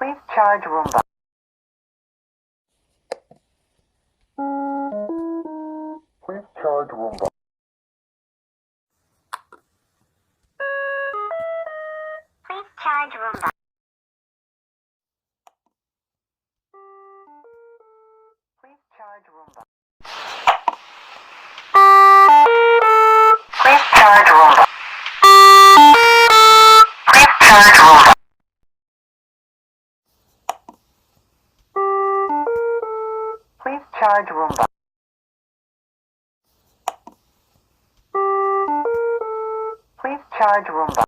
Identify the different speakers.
Speaker 1: Please charge Roomba. Please charge Roomba. Please charge Roomba. Please charge Roomba. Please charge Roomba. Please charge Roomba. Please charge Roomba. Please charge Roomba.